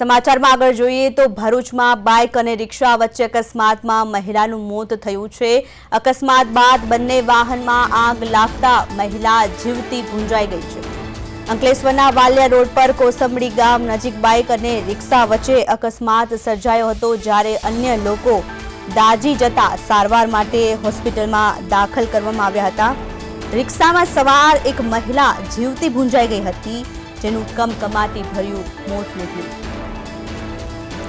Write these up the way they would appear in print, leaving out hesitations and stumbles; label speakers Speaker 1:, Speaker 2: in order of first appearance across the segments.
Speaker 1: સમાચારમાં આગળ જોઈએ તો ભરૂચમાં બાઇક અને રિક્ષા વચ્ચે અકસ્માતમાં મહિલાનું મોત થયું છે। અકસ્માત બાદ બંને વાહનમાં આગ લાગતા મહિલા જીવતી ભૂંજાઈ ગઈ છે। અંકલેશ્વરના વાલિયા રોડ પર કોસંબડી ગામ નજીક બાઇક અને રિક્ષા વચ્ચે અકસ્માત સર્જાયો હતો, જ્યારે અન્ય લોકો દાઝી જતા સારવાર માટે હોસ્પિટલમાં દાખલ કરવામાં આવ્યા હતા। રિક્ષામાં સવાર એક મહિલા જીવતી ભૂંજાઈ ગઈ હતી, જેનું કમકમાટી ભર્યું મોત નીકળ્યું।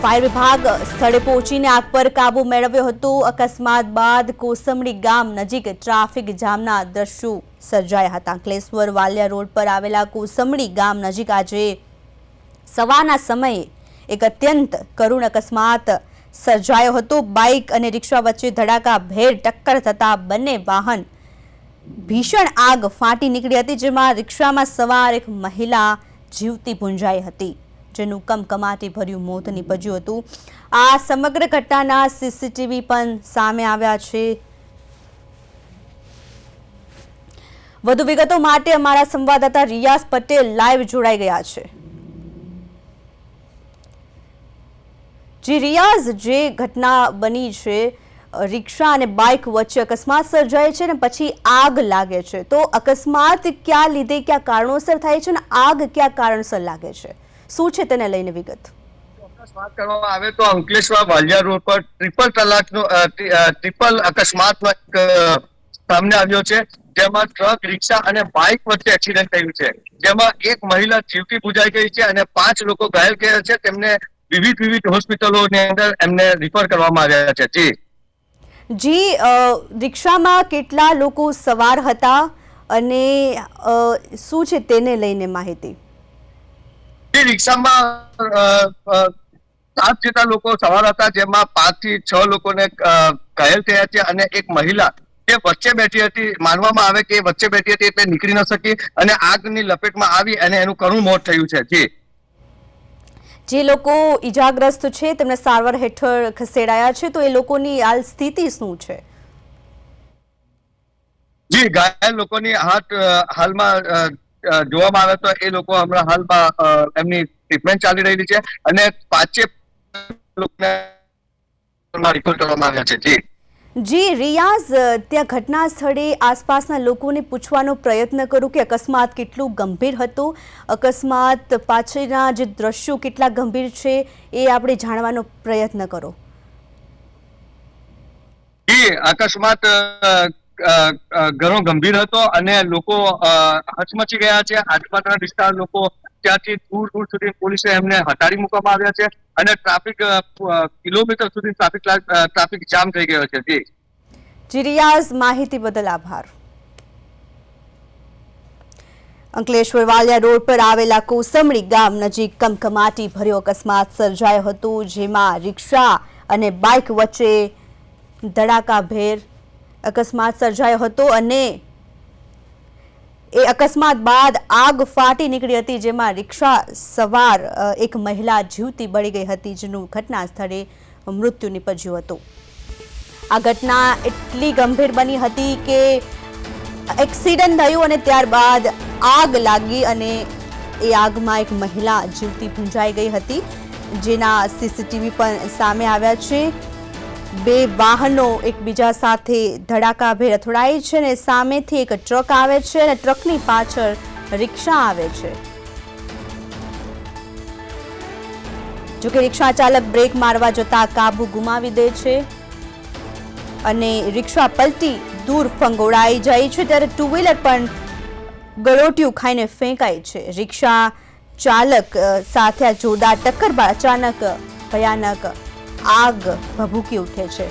Speaker 1: ફાયર વિભાગ સ્થળે પહોંચીને આગ પર કાબુ મેળવ્યો હતો। અકસ્માત બાદ કોસંબડી ગામ નજીક ટ્રાફિક જામના દ્રશ્યો સર્જાયા હતા। અંકલેશ્વર વાલિયા રોડ પર આવેલા કોસંબડી ગામ નજીક આજે સવારના સમયે એક અત્યંત કરુણ અકસ્માત સર્જાયો હતો। બાઇક અને રિક્ષા વચ્ચે ધડાકાભેર ટક્કર થતા બંને વાહન ભીષણ આગ ફાટી નીકળી હતી, જેમાં રિક્ષામાં સવાર એક મહિલા જીવતી ભૂંજાઈ હતી, જેનું કમકમાટી ભર્યું મોત નીપજ્યું હતું। આ સમગ્ર ઘટનાના સીસીટીવી પણ સામે આવ્યા છે। વધુ વિગતો માટે અમારા સંવાદદાતા રિયાઝ પટેલ લાઈવ જોડાઈ ગયા છે। જી રિયાઝ, જે ઘટના બની છે, રિક્ષા અને બાઇક વચ્ચે અકસ્માત સર્જાય છે ને પછી આગ લાગે છે, તો અકસ્માત ક્યાં લીધે, ક્યાં કારણોસર થાય છે ને આગ ક્યાં કારણસર લાગે છે, શું છે તેને લઈને વિગત?
Speaker 2: વાત કરવામાં આવે તો અંકલેશ્વર વાલિયા રોડ પર ટ્રિપલ અકસ્માતનો સામે આવ્યો છે, જેમાં ટ્રક, રિક્ષા અને બાઇક વચ્ચે એક્સિડન્ટ થયું છે, જેમાં એક મહિલા જીવતી ભૂંજાઈ ગઈ છે અને 5 લોકો ઘાયલ થયા છે। તેમને વિવિધ હોસ્પિટલોની અંદર એમને રિફર કરવામાં આવ્યા છે।
Speaker 1: જી, રિક્ષામાં કેટલા લોકો સવાર હતા અને શું છે તેને લઈને માહિતી?
Speaker 2: રિક્ષામાં 7 જેટલા લોકો સવાર હતા, જેમાં 5 થી 6 લોકોને ઘાયલ થયા છે અને એક મહિલા જે વચ્ચે બેઠી હતી, માનવામાં આવે કે વચ્ચે બેઠી હતી એટલે નીકળી ન શકી અને આગની લપેટમાં આવી અને એનું કરુણ મોત થયું છે।
Speaker 1: જે લોકો ઈજાગ્રસ્ત છે તેમને સારવાર હેઠળ ખસેડાયા છે, તો એ લોકોની હાલ સ્થિતિ શું છે?
Speaker 2: જી, ઘાયલ લોકોની હાલમાં જોવામાં આવે તો એ લોકો હમણાં હાલમાં એમની ટ્રીટમેન્ટ ચાલી રહેલી છે અને 5 લોકોને રિફર કરવામાં આવ્યા છે।
Speaker 1: જી રિયાઝ, ત્યાં ઘટના સ્થળે આસપાસના લોકોને પૂછવાનો પ્રયત્ન કરું કે અકસ્માત કેટલું ગંભીર હતું, અકસ્માત પાછળના જે દ્રશ્યો કેટલા ગંભીર છે એ આપણે જાણવાનો પ્રયત્ન કરો।
Speaker 2: જી, અકસ્માત ઘણો ગંભીર હતો અને લોકો હચમચી ગયા છે। આજુબાજુના વિસ્તાર લોકો ત્યાંથી દૂર સુધી પોલીસે એમને હટાડી મૂકવામાં આવ્યા છે અને ટ્રાફિક કિલોમીટર સુધી ટ્રાફિક જામ થઈ ગયો છે।
Speaker 1: જી રિયાઝ, માહિતી બદલ આભાર। અંકલેશ્વર વાલિયા રોડ પર આવેલા કોસંબડી ગામ નજીક કમકમાટી ભર્યો અકસ્માત સર્જાયો હતો, જેમાં રિક્ષા અને બાઇક વચ્ચે ધડાકાભેર અકસ્માત સર્જાયો હતો અને એ અકસ્માત બાદ આગ ફાટી નીકળી હતી, જેમાં રિક્ષા સવાર એક મહિલા જીવતી બળી ગઈ હતી, જેનું ઘટના સ્થળે મૃત્યુ નીપજ્યું હતું। આ ઘટના એટલી ગંભીર બની હતી કે એક્સિડન્ટ થયું અને ત્યારબાદ આગ લાગી અને એ આગમાં એક મહિલા જીવતી ભૂંજાઈ ગઈ હતી, જેના સીસીટીવી પણ સામે આવ્યા છે। 2 વાહનો એકબીજા સાથે ધડાકાભેર અથડાય છે અને સામેથી એક ટ્રક આવે છે અને ટ્રકની પાછળ રિક્ષા આવે છે। જોકે રિક્ષા ચાલક બ્રેક મારવા જતા કાબુ ગુમાવી દે છે અને રિક્ષા પલટી દૂર ફંગોળાઈ જાય છે, ત્યારે 2 વ્હીલર પણ ગળોટિયું ખાઈને ફેંકાય છે। રિક્ષા ચાલક સાથે જોરદાર ટક્કર બાદ અચાનક ભયાનક આગ ભભૂકી ઉઠે છે।